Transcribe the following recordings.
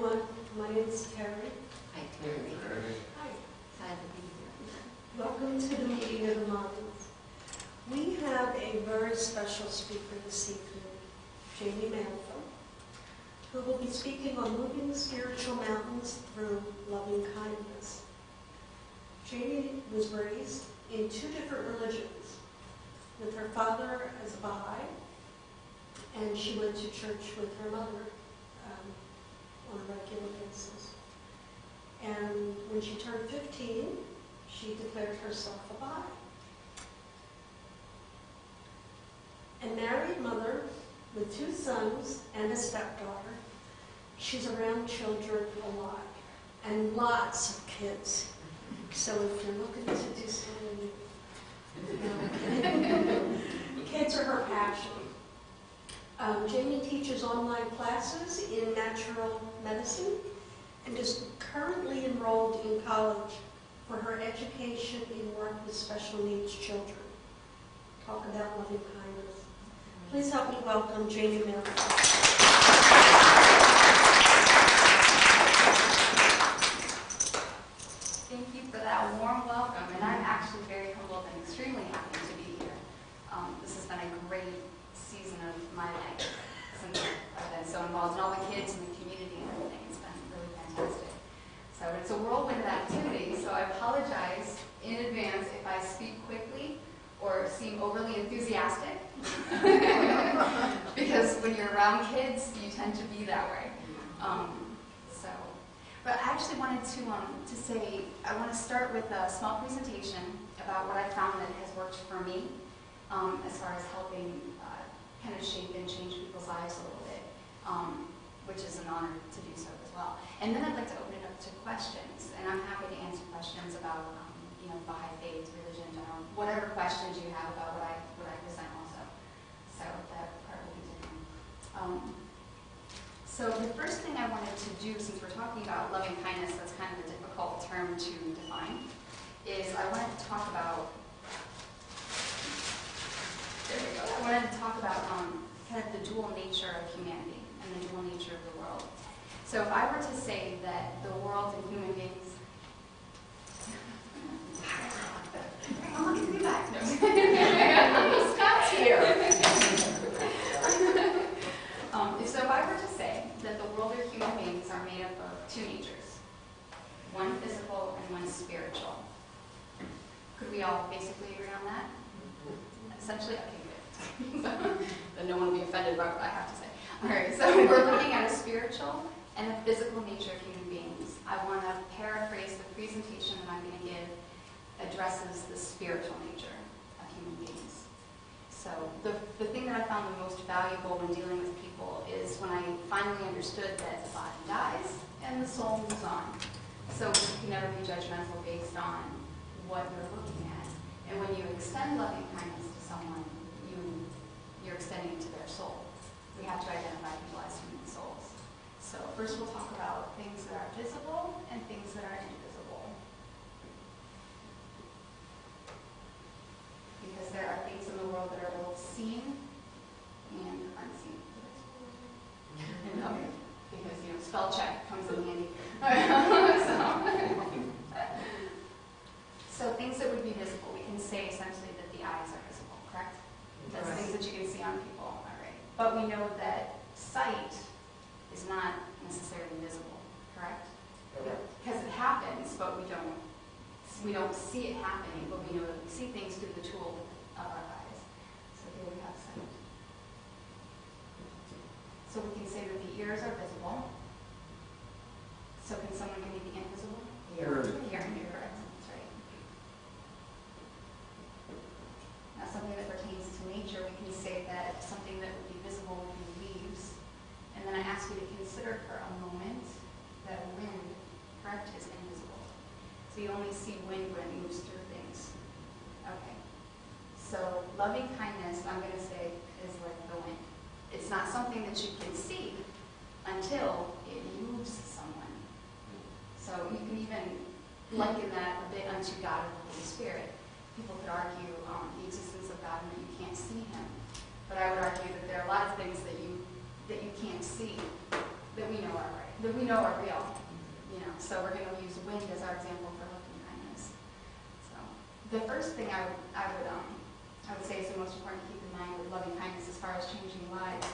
everyone. My name is Terry. Hi, Terry. Hi. Glad to be here. Welcome to the meeting of the minds. We have a very special speaker this evening, Jaime Manfra, who will be speaking on moving spiritual mountains through loving kindness. Jaime was raised in two different religions, with her father as a Baha'i, and she went to church with her mother on a regular basis. And when she turned 15, she declared herself a Baha'i. A married mother with two sons and a stepdaughter, she's around children a lot, and lots of kids. So if you're looking to do something, kids are her passion. Jaime teaches online classes in natural medicine and is currently enrolled in college for her education in work with special needs children. Talk about loving kindness. Please help me welcome Jaime Manfra. Thank you for that warm welcome, and I'm actually very humbled and extremely happy to be here. This has been a great season of my life since I've been so involved in all the kids and the community and everything. It's been really fantastic. So it's a whirlwind of activity, so I apologize in advance if I speak quickly or seem overly enthusiastic, because when you're around kids, you tend to be that way. But I actually wanted to say, I want to start with a small presentation about what I found that has worked for me as far as helping kind of shape and change people's lives a little bit, which is an honor to do so as well. And then I'd like to open it up to questions, and I'm happy to answer questions about Baha'i faith, religion, general, whatever questions you have about what I present also. So that part will be different. So the first thing I wanted to do, since we're talking about loving kindness, that's kind of a difficult term to define, is I wanted to talk about, there we go, I wanted to talk about kind of the dual nature of humanity and the dual nature of the world. So if I were to say that the world and human beings, oh, look at me back. No. Scott's here. So if I were to say that the world or human beings are made up of two natures, one physical and one spiritual, could we all basically agree on that? Essentially, okay, good. Then no one will be offended by what I have to say. All right, so we're looking at a spiritual and a physical nature of human beings. I want to paraphrase the presentation that I'm going to give addresses the spiritual nature of human beings. So the thing that I found the most valuable when dealing with people is when I finally understood that the body dies and the soul moves on. So you can never be judgmental based on what you're looking at. And when you extend loving kindness to someone, you're extending it to their soul. We have to identify people as human souls. So first we'll talk about things that are visible and things that are invisible. Because there are things in the world that are both seen and unseen. Okay. Because, spell check comes in handy. So things that would be visible, we can say essentially that the eyes are visible, correct? That's things that you can see on people, all right. But we know that sight is not necessarily visible, correct? Because it happens, but we don't see it happening, but we know that we see things through the tool of our eyes. So here we have sight. So we can say that the ears are visible. So can someone give me the invisible? Hearing, you're correct. That's right. Now something that pertains to nature, we can say that something that would be visible would be leaves. And then I ask you to consider for a moment that wind, correct, is invisible. So you only see wind when it moves through things. Okay. So loving kindness, I'm going to say, is like the wind. It's not something that you can see until it moves someone. So you can even liken that a bit unto God and the Holy Spirit. People could argue the existence of God and that you can't see Him. But I would argue that there are a lot of things that you can't see that that we know are right, that we know are real. You know, so we're going to use wind as our example for loving kindness. So the first thing I would say is the most important to keep in mind with loving kindness as far as changing lives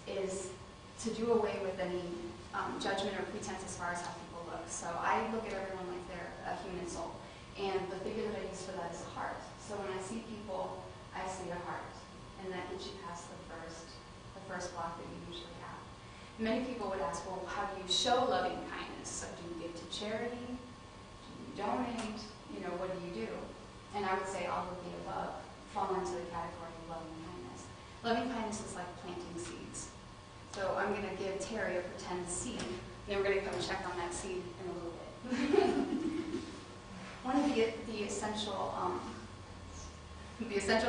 is to do away with any judgment or pretense as far as how people look. So I look at everyone like they're a human soul. And the figure that I use for that is a heart. So when I see people, I see a heart. And that gets you past the first block that you usually have. Many people would ask, well, how do you show loving kindness? So do you give to charity? Do you donate? You know, what do you do? And I would say all of the above fall into the category of loving kindness. Loving kindness is like planting seeds. So I'm going to give Terry a pretend seed, and then we're going to come check on that seed in a little bit. One of the essential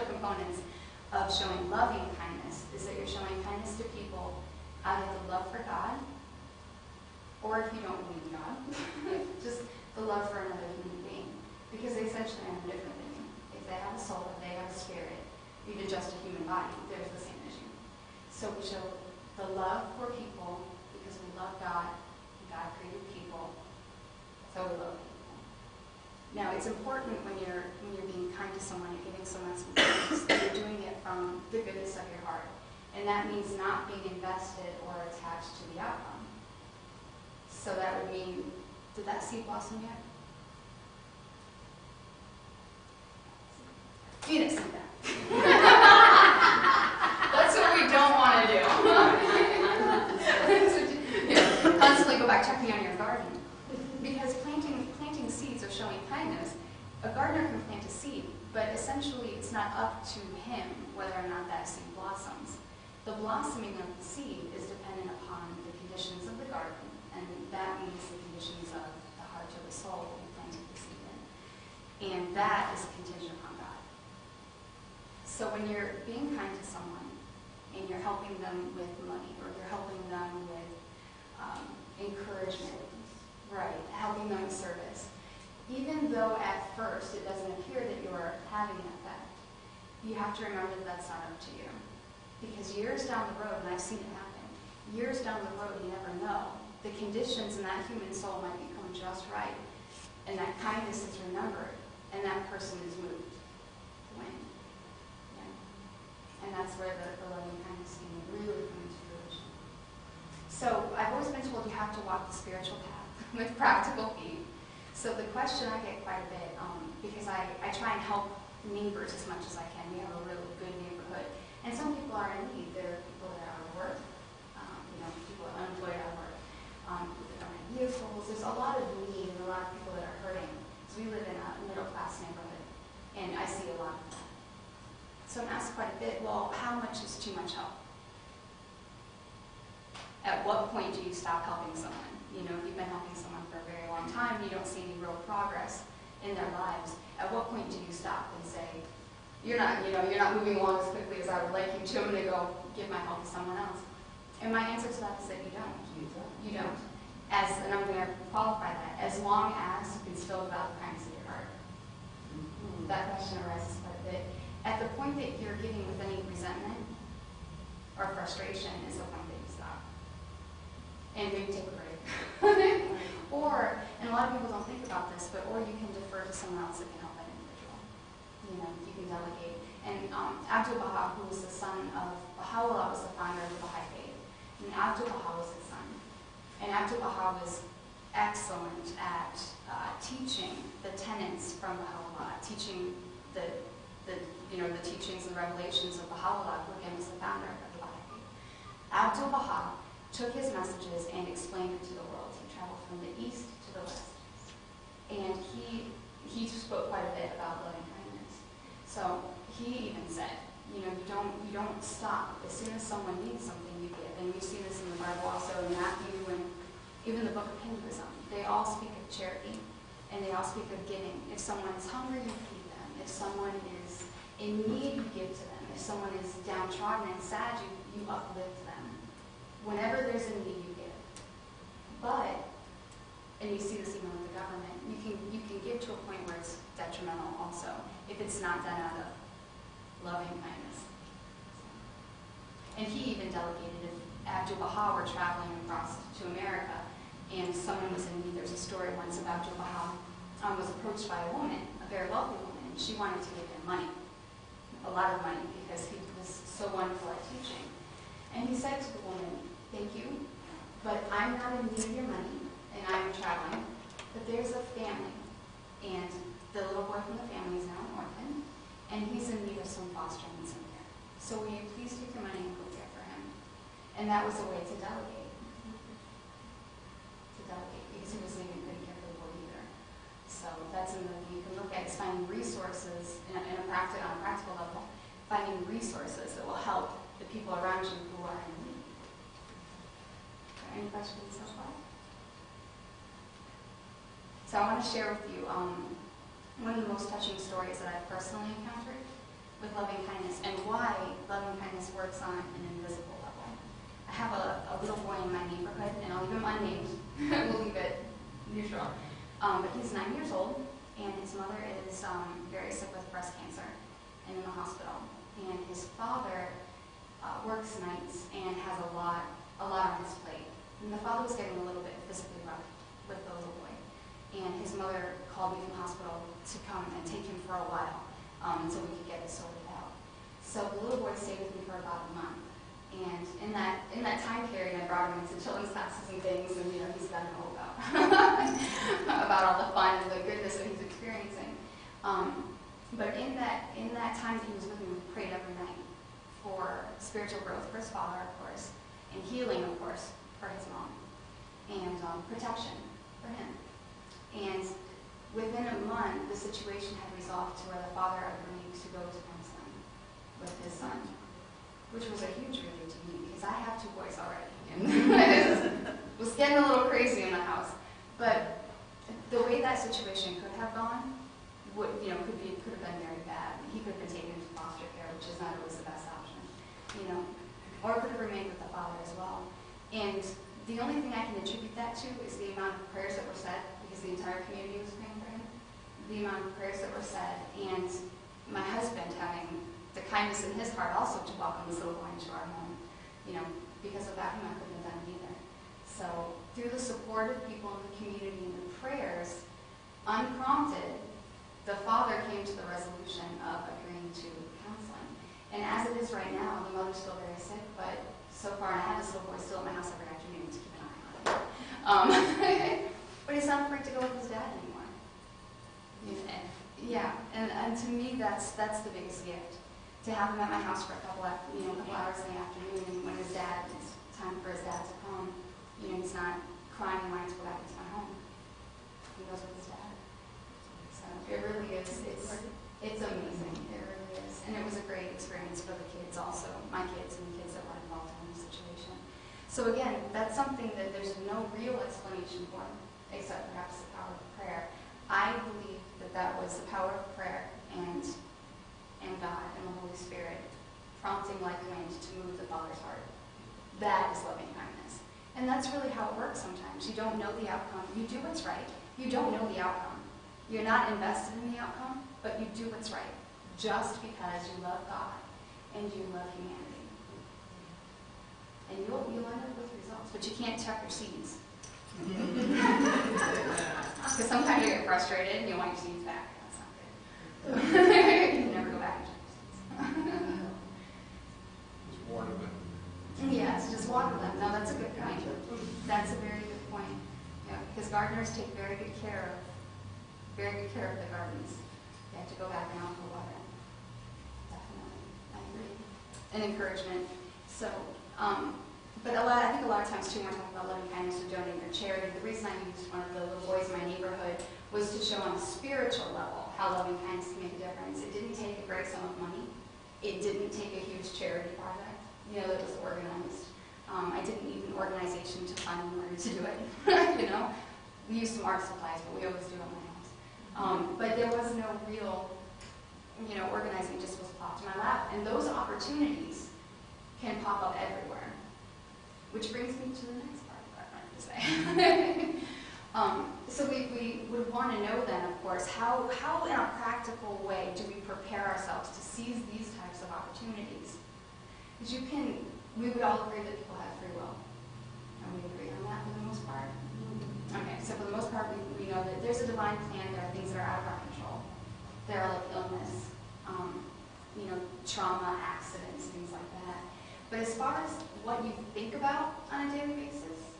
components of showing loving kindness is that you're showing kindness to people out of the love for God, or if you don't believe in God, just the love for another human being, because they essentially are no different than you. If they have a soul, if they have a spirit, even just a human body, there's the same issue. So we show the love for people because we love God, and God created people, so we love people. Now, it's important when you're being kind to someone and giving someone some kindness that you're doing it from the goodness of your heart. And that means not being invested or attached to the outcome. So that would mean, did that seed blossom yet? Feed it some back. That's what we don't want to do. Constantly go back checking on your garden. Because planting seeds or showing kindness, a gardener can plant a seed, but essentially it's not up to him whether or not that seed blossoms. The blossoming of the seed is dependent upon the conditions of the garden, and that means the conditions of the heart or the soul that you planted the seed in. And that is contingent upon God. So when you're being kind to someone, and you're helping them with money, or you're helping them with encouragement, right, helping them with service, even though at first it doesn't appear that you're having an effect, you have to remember that that's not up to you. Because years down the road, and I've seen it happen, years down the road you never know, the conditions in that human soul might become just right, and that kindness is remembered, and that person is moved. When? Yeah. And that's where the loving kindness thing really comes to fruition. So I've always been told you have to walk the spiritual path with practical feet. So the question I get quite a bit, because I try and help neighbors as much as I can. We have a really good neighborhood. And some people are in need. There are people that are out of work, people are unemployed out of work, people that don't have vehicles. There's a lot of need and a lot of people that are hurting. So we live in a middle-class neighborhood, and I see a lot of that. So I'm asked quite a bit, well, how much is too much help? At what point do you stop helping someone? You know, if you've been helping someone for a very long time, you don't see any real progress in their lives. At what point do you stop and say, you're not moving along as quickly as I would like you to. I'm going to go give my help to someone else. And my answer to that is that you don't. You don't. And I'm going to qualify that. As long as you can still develop kindness in your heart. That question arises quite a bit. At the point that you're giving with any resentment or frustration is the point that you stop. And maybe take a break. Or, and a lot of people don't think about this, but or you can defer to someone else that can help that individual. You know, you can delegate. And Abdu'l-Baha, who was the son of Baha'u'llah, was the founder of the Baha'i faith. And Abdu'l-Baha was his son. And Abdu'l-Baha was excellent at teaching the tenets from Baha'u'llah, teaching the teachings and revelations of Baha'u'llah, who again was the founder of the Baha'i faith. Abdu'l-Baha took his messages and explained it to the world. He traveled from the east to the west. And he spoke quite a bit about loving kindness. So he even said, you don't stop. As soon as someone needs something, you give. And we see this in the Bible also, in Matthew and even the book of Hinduism. They all speak of charity, and they all speak of giving. If someone is hungry, you feed them. If someone is in need, you give to them. If someone is downtrodden and sad, you uplift them. Whenever there's a need, you give. But, and you see this even with the government, you can give to a point where it's detrimental also, if it's not done out of loving kindness. And he even delegated, if Abdu'l-Baha were traveling across to America, story once about Joe Baha was approached by a woman, a very wealthy woman, and she wanted to give him money, a lot of money, because he was so wonderful at teaching. And he said to the woman, "Thank you, but I'm not in need of your money, and I'm traveling, but there's a family, and the little boy from the family is now an orphan, and he's in need of some fostering and some care. So will you please take your money and go care for him?" And that was a way to delegate. Because he was leaving, couldn't care for the boy either. So that's another thing you can look at, is finding resources on a practical level, finding resources that will help the people around you who are in need. Any questions so far? So I want to share with you one of the most touching stories that I've personally encountered with loving kindness, and why loving kindness works on an invisible level. I have a little boy in my neighborhood, and I'll leave him unnamed. We'll leave it neutral. But he's 9 years old, and his mother is very sick with breast cancer and in the hospital. And his father works nights and has a lot on his plate. And the father was getting a little bit physically rough with the little boy. And his mother called me from the hospital to come and take him for a while until we could get it sorted out. So the little boy stayed with me for about a month. And in that time period, I brought him into children's classes and things, and he's got to know about all the fun and the goodness that he's experiencing. But in that time that he was with me, we prayed every night for spiritual growth for his father, of course, and healing, of course, for his mom, and protection for him. And within a month, the situation had resolved to where the father agreed to go to counseling with his son, which was a huge relief to me, because I have 2 boys already, and it was getting a little crazy in the house. But the way that situation could have gone could have been very bad. He could have been taken into foster care, which is not always the best option, or could have remained with the father as well. And the only thing I can attribute that to is the amount of prayers that were said, because the entire community was praying for him. The amount of prayers that were said, and my husband having the kindness in his heart also to welcome this little boy into our home. Because of that, I couldn't have done it either. So through the support of people in the community and the prayers, unprompted, the father came to the resolution of agreeing to counseling. And as it is right now, the mother's still very sick, but so far, and I have this little boy still in my house every afternoon to keep an eye on him. But he's not afraid to go with his dad anymore. Yeah, and to me, that's the biggest gift. To have him at my house for a couple hours in the afternoon, and when it's time for his dad to come, he's not crying and wanting to go back into my home. He goes with his dad. So it really is. It's amazing. It really is. And it was a great experience for the kids also, my kids and the kids that were involved in the situation. So again, that's something that there's no real explanation for, except perhaps the power of prayer. I believe that was the power of prayer and God and the Holy Spirit prompting like wind to move the Father's heart. That is loving kindness. And that's really how it works sometimes. You don't know the outcome. You do what's right. You don't know the outcome. You're not invested in the outcome, but you do what's right, just because you love God and you love humanity. And you'll end up with results, but you can't check your seeds. Because sometimes you get frustrated and you want your seeds back. That's not good. You can never go back and check your seeds. Just water them. Yes, just water them. No, that's a good point. That's a very good point. Yeah, because gardeners take very good care of the gardens. You have to go back and offer water. Definitely, I agree. And encouragement. So, but I think a lot of times too, when we're talking about loving kindness or donating or charity, the reason I used one of the little boys in my neighborhood was to show on a spiritual level how loving kindness can make a difference. It didn't take a great sum of money. It didn't take a huge charity project, that was organized. I didn't need an organization to fund in order to do it. We used some art supplies, but we always do it in my house. But there was no real, organizing, just was plopped in my lap. And those opportunities can pop up everywhere. Which brings me to the next part of what I wanted to say. So we would want to know then, of course, how in a practical way do we prepare ourselves to seize these types of opportunities? Because we would all agree that people have free will. And we agree on that for the most part? Okay, so for the most part, we there's a divine plan. There are things that are out of our control. There are like illness, trauma, accidents, things like that. But as far as what you think about on a daily basis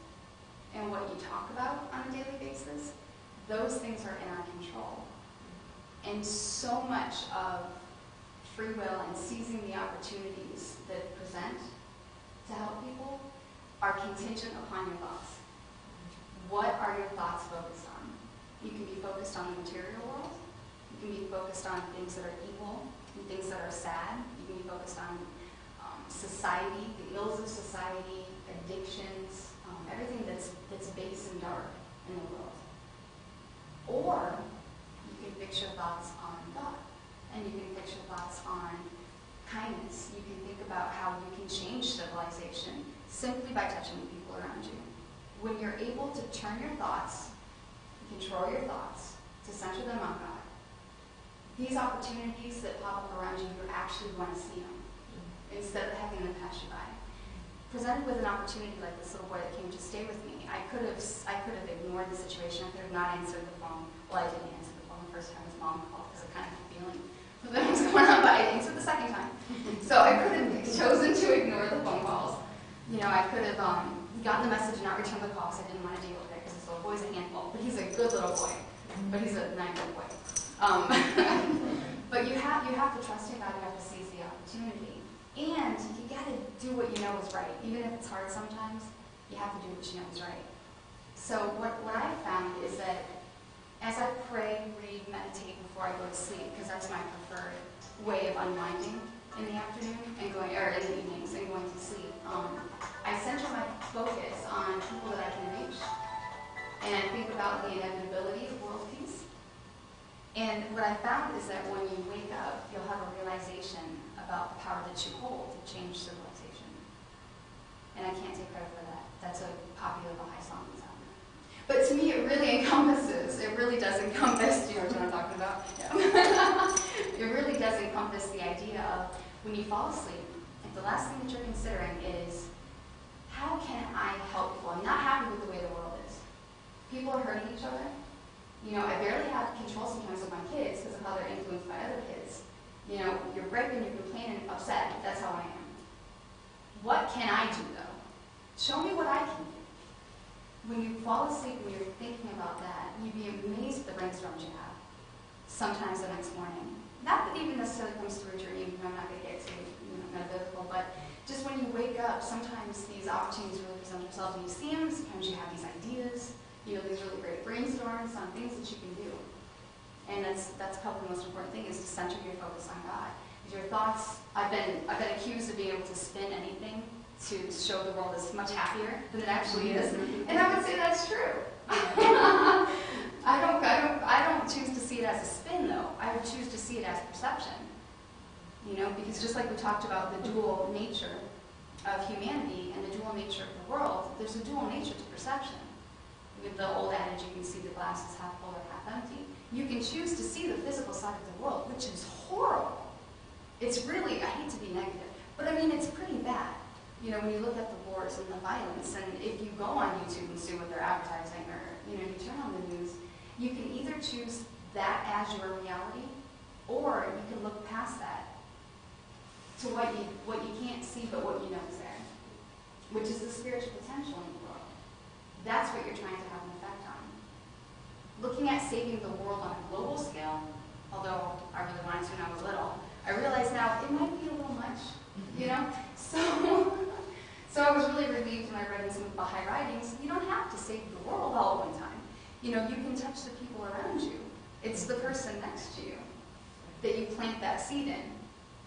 and what you talk about on a daily basis, those things are in our control. And so much of free will and seizing the opportunities that present to help people are contingent upon your thoughts. What are your thoughts focused on? You can be focused on the material world. You can be focused on things that are evil and things that are sad. You can be focused on society, the ills of society, addictions, everything that's base and dark in the world. Or you can fix your thoughts on God, and you can fix your thoughts on kindness. You can think about how you can change civilization simply by touching the people around you. When you're able to turn your thoughts, control your thoughts, to center them on God, these opportunities that pop up around you, you actually want to see them instead of having them pass you by. Presented with an opportunity like this little boy that came to stay with me, I could have ignored the situation. I could have not answered the phone. Well, I didn't answer the phone the first time his mom called because I kind of had a feeling that was going on, but I answered the second time. So I could have chosen to ignore the phone calls. I could have gotten the message and not returned the call because I didn't want to deal with it because this little boy's a handful. But he's a good little boy. But he's a 9-year-old boy. But you have to trust in God. You have to seize the opportunity. And you got to do what you know is right. Even if it's hard sometimes, you have to do what you know is right. So what I found is that as I pray, read, meditate before I go to sleep, because that's my preferred way of unwinding in the afternoon and in the evenings and going to sleep, I center my focus on people that I can reach and think about the inevitability of world peace. And what I found is that when you wake up, you'll have a realization about the power that you hold to change civilization. And I can't take credit for that. That's a popular Baha'is song that's out there. But to me, it really does encompass, do you know what I'm talking about? Yeah. It really does encompass the idea of when you fall asleep, if the last thing that you're considering is, how can I help people? I'm not happy with the way the world is. People are hurting each other. I barely have control sometimes with my kids because of how they're influenced by other kids. You're griping, you're complaining, upset. That's how I am. What can I do, though? Show me what I can do. When you fall asleep and you're thinking about that, you'd be amazed at the brainstorms you have. Sometimes the next morning. Not that even necessarily comes through a dream. I'm not going to get too metaphysical, but just when you wake up, sometimes these opportunities really present themselves and you see them. Sometimes you have these ideas. These really great brainstorms on things that you can do. And that's probably the most important thing, is to center your focus on God. Because your thoughts, I've been accused of being able to spin anything to show the world is much happier than it actually is. And I would say that's true. I don't choose to see it as a spin, though. I would choose to see it as perception. Because just like we talked about the dual nature of humanity and the dual nature of the world, there's a dual nature to perception. With the old adage, you can see the glass is half full or half empty. You can choose to see the physical side of the world, which is horrible. It's really, I hate to be negative, but it's pretty bad. When you look at the wars and the violence, and if you go on YouTube and see what they're advertising, or you turn on the news, you can either choose that as your reality, or you can look past that to what you can't see but what you know is there, which is the spiritual potential in the world. That's what you're trying to have an effect on. Looking at saving the world on a global scale, although I really wanted to when I was little, I realize now it might be a little much, So I was really relieved when I read in some Baha'i writings, you don't have to save the world all at one time. You can touch the people around you. It's the person next to you that you plant that seed in.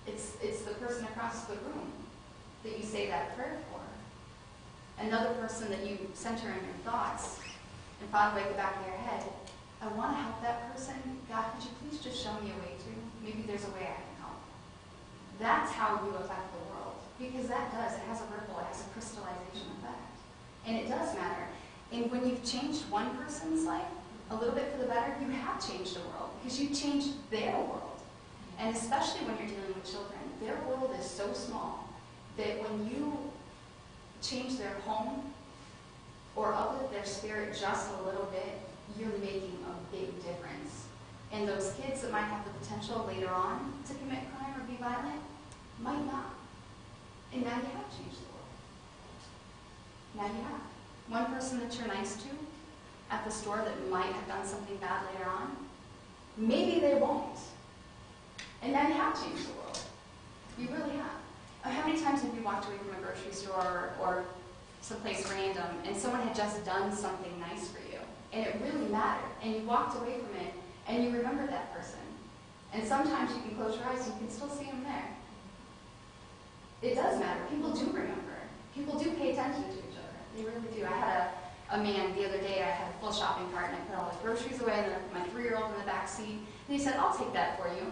It's the person across the room that you say that prayer for. Another person that you center in your thoughts and finally at the back of your head, I want to help that person. God, could you please just show me a way to? Maybe there's a way I can help. That's how you affect the world. Because it has a ripple, it has a crystallization effect. And it does matter. And when you've changed one person's life a little bit for the better, you have changed the world. Because you changed their world. And especially when you're dealing with children, their world is so small that when you change their home or uplift their spirit just a little bit, you're making a big difference. And those kids that might have the potential later on to commit crime or be violent might not. And now you have changed the world. Now you have. One person that you're nice to at the store that might have done something bad later on, maybe they won't. And now you have changed the world. You really have. How many times have you walked away from a grocery store or someplace random and someone had just done something nice for you and it really mattered and you walked away from it and you remember that person? And sometimes you can close your eyes and you can still see them there. It does matter. People do remember. People do pay attention to each other. They really do. I had a man the other day, I had a full shopping cart and I put all his groceries away and then I put my 3-year-old in the back seat and he said, "I'll take that for you."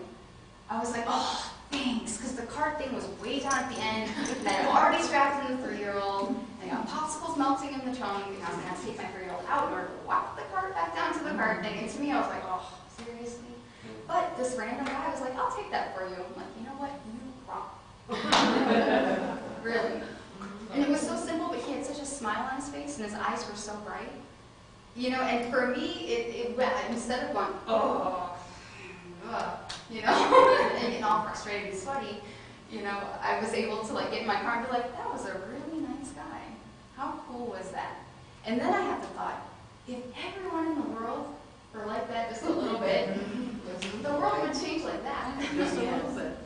I was like, "Oh, thanks," because the cart thing was way down at the end and I had already strapped in the 3-year-old and I got popsicles melting in the trunk and I was going to have to take my 3-year-old out in order to walk the cart back down to the cart thing. And to me, I was like, "Oh, seriously?" But this random guy was like, "I'll take that for you." I'm like, you know what? You rock. Really. And it was so simple, but he had such a smile on his face and his eyes were so bright. You know, and for me, it instead of going, "Oh," you know, and getting all frustrated and sweaty, you know, I was able to like get in my car and be like, "That was a really nice guy. How cool was that?" And then I had the thought, if everyone in the world were like that just a little bit, the world would change like that. Just a little bit.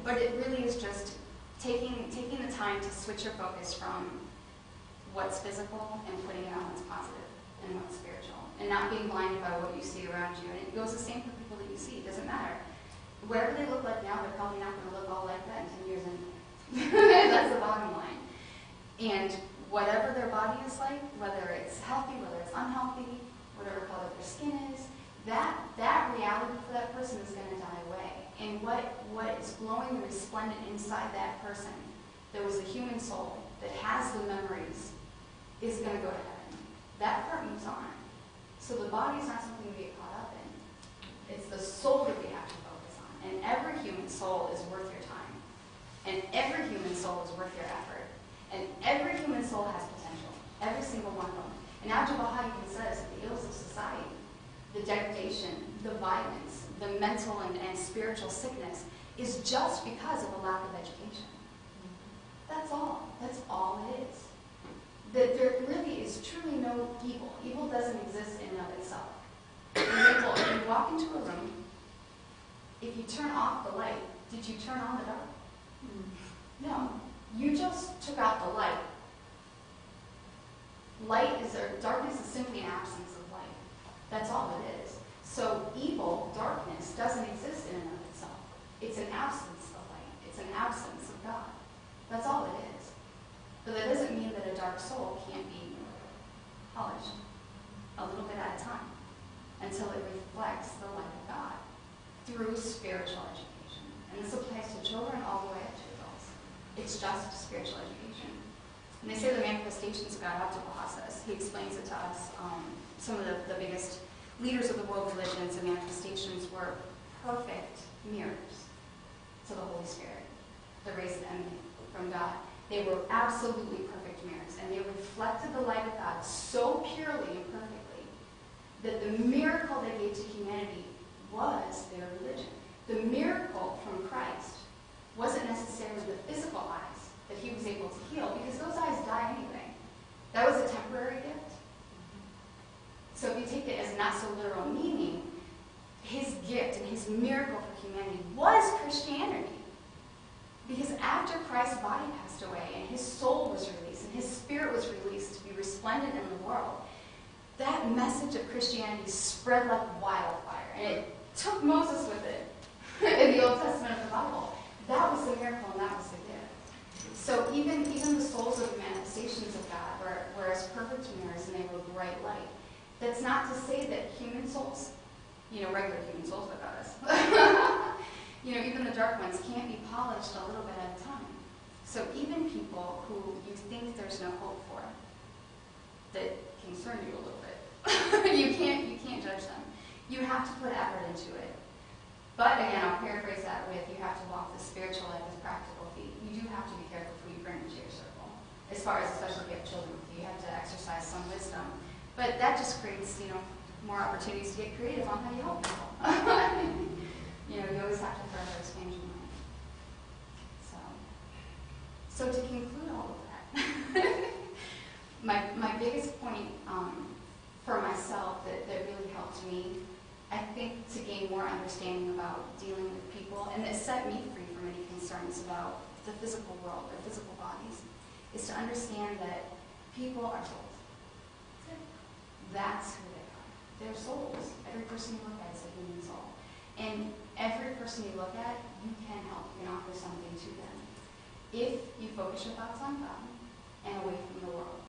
But it really is just taking the time to switch your focus from what's physical and putting it on what's positive and what's spiritual, and not being blinded by what you see around you. And it goes the same for people that you see. It doesn't matter. Whatever they look like now, they're probably not going to look all like that in 10 years anyway. That's the bottom line. And whatever their body is like, whether it's healthy, whether it's unhealthy, whatever color their skin is, that reality for that person is going to die away. And what is glowing and resplendent inside that person, that was a human soul that has the memories, is going to go to heaven. That part moves on. So the body is not something we get caught up in. It's the soul that we have to focus on. And every human soul is worth your time. And every human soul is worth your effort. And every human soul has potential. Every single one of them. And Abdu'l-Baha even says that the ills of society, the degradation, the violence, the mental and spiritual sickness is just because of a lack of education. That's all. That's all it is. That there really is truly no evil. Evil doesn't exist in and of itself. For example, if you walk into a room, if you turn off the light, did you turn on the dark? No. You just took out the light. Darkness is simply an absence of light. That's all it is. So evil, darkness, doesn't exist in and of itself. It's an absence of light. It's an absence of God. That's all it is. But that doesn't mean that a dark soul can't be polished a little bit at a time until it reflects the light of God through spiritual education. And this applies to children all the way up to adults. It's just spiritual education. And they say the manifestations of God, Abdu'l-Baha says, he explains it to us. Some of the biggest leaders of the world religions and manifestations were perfect mirrors to the Holy Spirit, the rays that emanate from God. They were absolutely perfect mirrors, and they reflected the light of God so purely and perfectly that the miracle they gave to humanity was their religion. The miracle from Christ wasn't necessarily the physical eyes that he was able to heal, because those eyes die anyway. That was a temporary gift. So if you take it as not so literal meaning, his gift and his miracle for humanity was Christianity. Because after Christ's body passed away and his soul was released and his spirit was released to be resplendent in the world, that message of Christianity spread like wildfire. And it took Moses with it in the Old Testament of the Bible. That was the miracle and that was the gift. So even the souls of the manifestations of God were as perfect mirrors and they were bright light. That's not to say that human souls, regular human souls without us, even the dark ones can't be polished a little bit at a time. So even people who you think there's no hope for, that concern you a little bit, you can't judge them. You have to put effort into it. But again, I'll paraphrase that with, you have to walk the spiritual life with practical feet. You do have to be careful who you bring into your circle. As far as, especially if you have children with you, you have to exercise some wisdom. But that just creates, more opportunities to get creative on how you help people. You always have to forever expand your mind. So to conclude all of that, my biggest point for myself that really helped me, I think, to gain more understanding about dealing with people, and that set me free from any concerns about the physical world or physical bodies, is to understand that people are souls. That's who they are. They're souls. Every person you look at is a human soul. And every person you look at, you can help. You can offer something to them. If you focus your thoughts on God and away from the world.